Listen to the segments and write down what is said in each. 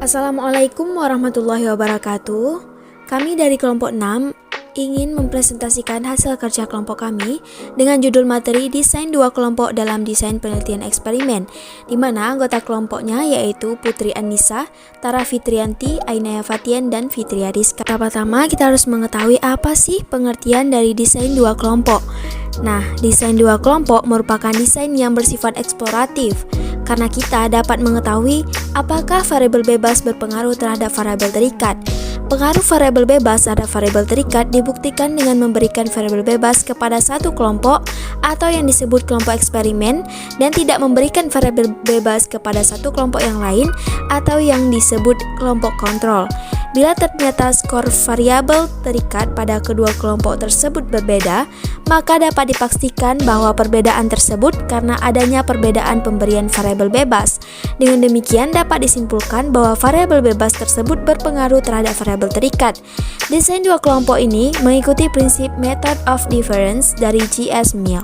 Assalamualaikum warahmatullahi wabarakatuh. Kami dari kelompok 6 ingin mempresentasikan hasil kerja kelompok kami dengan judul materi desain dua kelompok dalam desain penelitian eksperimen, di mana anggota kelompoknya yaitu Putri Anissa, Tara Fitrianti, Ainaya Fatian, dan Fitria Rizka. Pertama, kita harus mengetahui apa sih pengertian dari desain dua kelompok. Nah, desain dua kelompok merupakan desain yang bersifat eksploratif, karena kita dapat mengetahui apakah variabel bebas berpengaruh terhadap variabel terikat. Pengaruh variabel bebas terhadap variabel terikat dibuktikan dengan memberikan variabel bebas kepada satu kelompok atau yang disebut kelompok eksperimen dan tidak memberikan variabel bebas kepada satu kelompok yang lain atau yang disebut kelompok kontrol. Bila ternyata skor variabel terikat pada kedua kelompok tersebut berbeda, maka dapat dipastikan bahwa perbedaan tersebut karena adanya perbedaan pemberian variabel bebas. Dengan demikian dapat disimpulkan bahwa variabel bebas tersebut berpengaruh terhadap variabel terikat. Desain dua kelompok ini mengikuti prinsip method of difference dari G.S. Mill.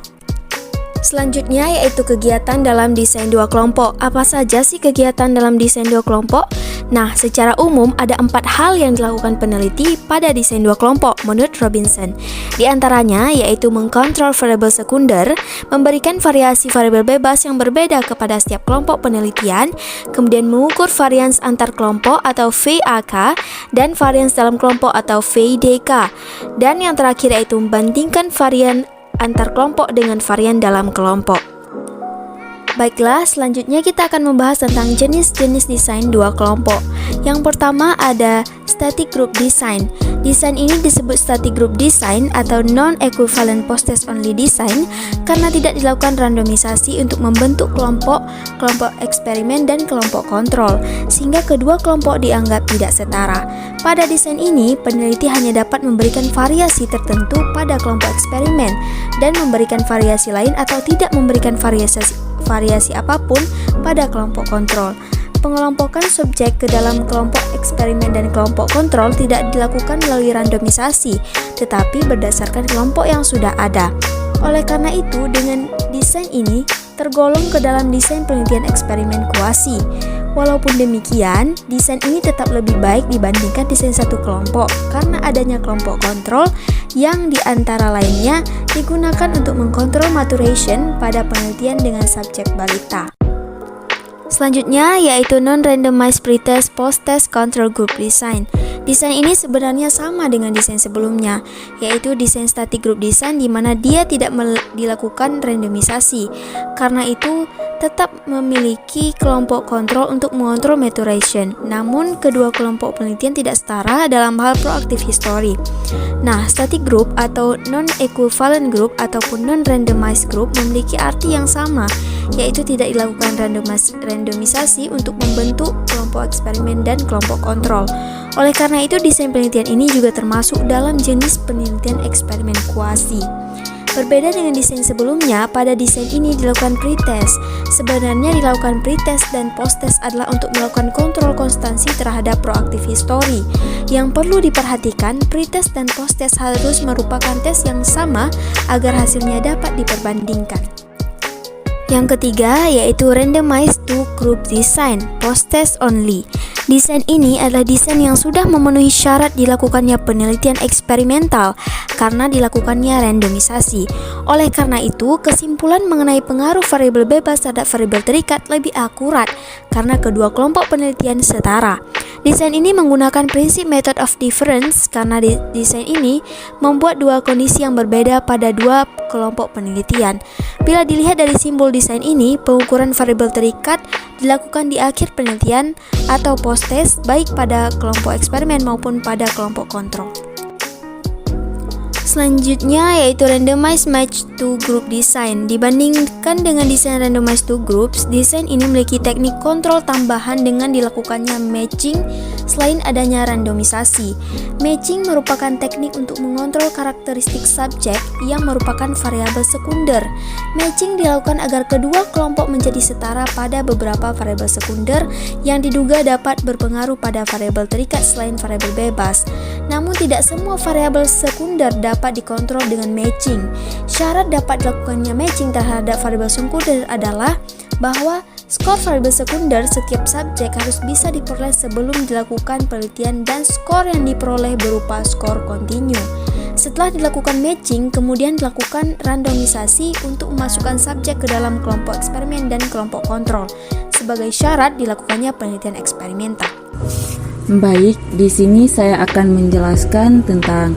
Selanjutnya yaitu kegiatan dalam desain dua kelompok. Apa saja sih kegiatan dalam desain dua kelompok? Nah, secara umum ada 4 hal yang dilakukan peneliti pada desain dua kelompok menurut Robinson. Di antaranya yaitu mengkontrol variabel sekunder, memberikan variasi variabel bebas yang berbeda kepada setiap kelompok penelitian, kemudian mengukur varians antar kelompok atau VAK dan varians dalam kelompok atau VDK. Dan yang terakhir yaitu membandingkan varian antar kelompok dengan varian dalam kelompok. Baiklah, selanjutnya kita akan membahas tentang jenis-jenis desain dua kelompok. Yang pertama ada static group design. Desain ini disebut static group design atau non-equivalent post-test only design karena tidak dilakukan randomisasi untuk membentuk kelompok eksperimen dan kelompok kontrol, sehingga kedua kelompok dianggap tidak setara. Pada desain ini, peneliti hanya dapat memberikan variasi tertentu pada kelompok eksperimen dan memberikan variasi lain atau tidak memberikan variasi apapun pada kelompok kontrol. Pengelompokan subjek ke dalam kelompok eksperimen dan kelompok kontrol tidak dilakukan melalui randomisasi, tetapi berdasarkan kelompok yang sudah ada. Oleh karena itu, dengan desain ini tergolong ke dalam desain penelitian eksperimen kuasi. Walaupun demikian, desain ini tetap lebih baik dibandingkan desain satu kelompok karena adanya kelompok kontrol yang di antara lainnya digunakan untuk mengkontrol maturation pada penelitian dengan subjek balita. Selanjutnya yaitu non-randomized pretest post-test control group design. Desain ini sebenarnya sama dengan desain sebelumnya, yaitu desain static group design di mana dia tidak dilakukan randomisasi. Karena itu tetap memiliki kelompok kontrol untuk mengontrol maturation. Namun kedua kelompok penelitian tidak setara dalam hal proactive history. Nah, static group atau non-equivalent group ataupun non-randomized group memiliki arti yang sama, yaitu tidak dilakukan randomisasi untuk membentuk kelompok eksperimen dan kelompok kontrol. Oleh karena itu, desain penelitian ini juga termasuk dalam jenis penelitian eksperimen kuasi. Berbeda dengan desain sebelumnya, pada desain ini dilakukan pretest. Sebenarnya dilakukan pretest dan post-test adalah untuk melakukan kontrol konstansi terhadap proactive history. Yang perlu diperhatikan, pretest dan post-test harus merupakan tes yang sama agar hasilnya dapat diperbandingkan. Yang ketiga yaitu randomized two group design, post-test only. Desain ini adalah desain yang sudah memenuhi syarat dilakukannya penelitian eksperimental karena dilakukannya randomisasi. Oleh karena itu, kesimpulan mengenai pengaruh variabel bebas terhadap variabel terikat lebih akurat karena kedua kelompok penelitian setara. Desain ini menggunakan prinsip method of difference karena desain ini membuat dua kondisi yang berbeda pada dua kelompok penelitian. Bila dilihat dari simbol desain ini, pengukuran variabel terikat dilakukan di akhir penelitian atau post-test baik pada kelompok eksperimen maupun pada kelompok kontrol. Selanjutnya yaitu randomized match two group design. Dibandingkan dengan desain randomized two groups, desain ini memiliki teknik kontrol tambahan dengan dilakukannya matching selain adanya randomisasi. Matching merupakan teknik untuk mengontrol karakteristik subjek yang merupakan variabel sekunder. Matching dilakukan agar kedua kelompok menjadi setara pada beberapa variabel sekunder yang diduga dapat berpengaruh pada variabel terikat selain variabel bebas. Namun tidak semua variabel sekunder dapat dikontrol dengan matching. Syarat dapat dilakukannya matching terhadap variabel sekunder adalah bahwa Skor variabel sekunder setiap subjek harus bisa diperoleh sebelum dilakukan penelitian dan skor yang diperoleh berupa skor kontinu. Setelah dilakukan matching, kemudian dilakukan randomisasi untuk memasukkan subjek ke dalam kelompok eksperimen dan kelompok kontrol. Sebagai syarat dilakukannya penelitian eksperimental. Baik, di sini saya akan menjelaskan tentang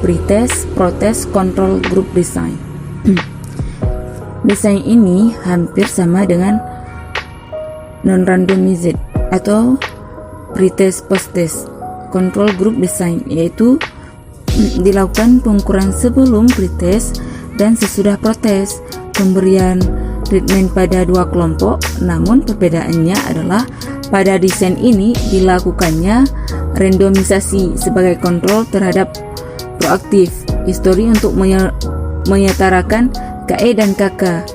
pretest, protest, control group design. Desain ini hampir sama dengan non-randomized atau pretest post-test control group design, yaitu dilakukan pengukuran sebelum pretest dan sesudah protest, pemberian treatment pada dua kelompok. Namun perbedaannya adalah pada desain ini dilakukannya randomisasi sebagai kontrol terhadap proaktif histori untuk menyetarakan KE dan KK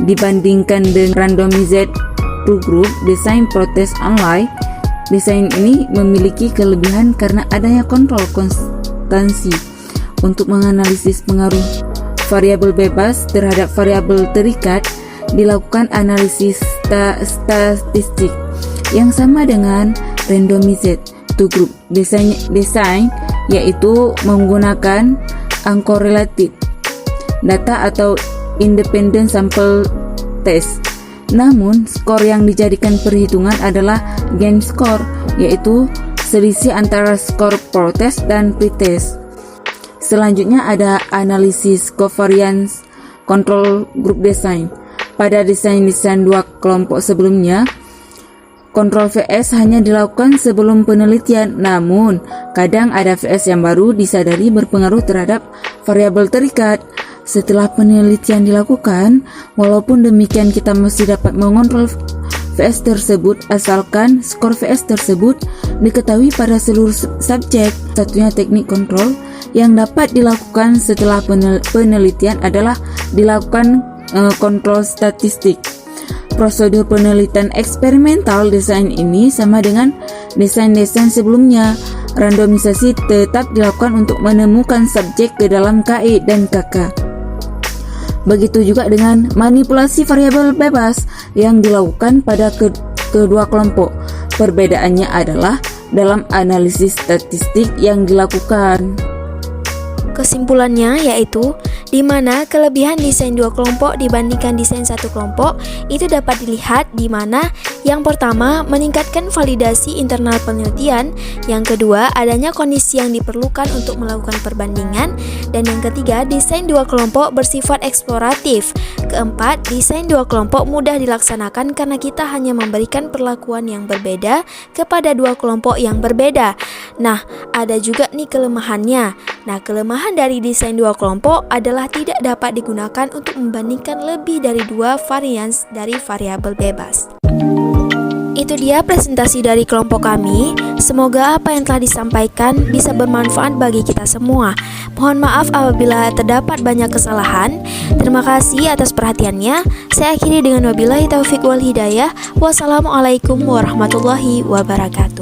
dibandingkan dengan randomized two group desain protest online. Desain ini memiliki kelebihan karena adanya kontrol konstansi untuk menganalisis pengaruh variabel bebas terhadap variabel terikat. Dilakukan analisis statistik yang sama dengan randomized two group desain yaitu menggunakan uncorrelated data atau independent sample test. Namun, skor yang dijadikan perhitungan adalah gain score, yaitu selisih antara skor protest dan pretest. Selanjutnya ada analisis covariance control group design. Pada desain-desain dua kelompok sebelumnya, kontrol VS hanya dilakukan sebelum penelitian, namun kadang ada VS yang baru disadari berpengaruh terhadap variabel terikat. Setelah penelitian dilakukan, walaupun demikian kita masih dapat mengontrol VS tersebut asalkan skor VS tersebut diketahui pada seluruh subjek. Satunya teknik kontrol yang dapat dilakukan setelah penelitian adalah dilakukan kontrol statistik. Prosedur penelitian eksperimental desain ini sama dengan desain-desain sebelumnya. Randomisasi tetap dilakukan untuk menemukan subjek ke dalam KE dan KK. Begitu juga dengan manipulasi variabel bebas yang dilakukan pada kedua kelompok. Perbedaannya adalah dalam analisis statistik yang dilakukan. Kesimpulannya yaitu di mana kelebihan desain dua kelompok dibandingkan desain satu kelompok itu dapat dilihat di mana yang pertama meningkatkan validasi internal penelitian, yang kedua adanya kondisi yang diperlukan untuk melakukan perbandingan, dan yang ketiga desain dua kelompok bersifat eksploratif. Keempat, desain dua kelompok mudah dilaksanakan karena kita hanya memberikan perlakuan yang berbeda kepada dua kelompok yang berbeda. Nah, ada juga nih kelemahannya. Nah, kelemahan dari desain dua kelompok adalah tidak dapat digunakan untuk membandingkan lebih dari dua varians dari variabel bebas. Itu dia presentasi dari kelompok kami. Semoga apa yang telah disampaikan bisa bermanfaat bagi kita semua. Mohon maaf apabila terdapat banyak kesalahan. Terima kasih atas perhatiannya. Saya akhiri dengan wabillahi taufiq wal hidayah. Wassalamualaikum warahmatullahi wabarakatuh.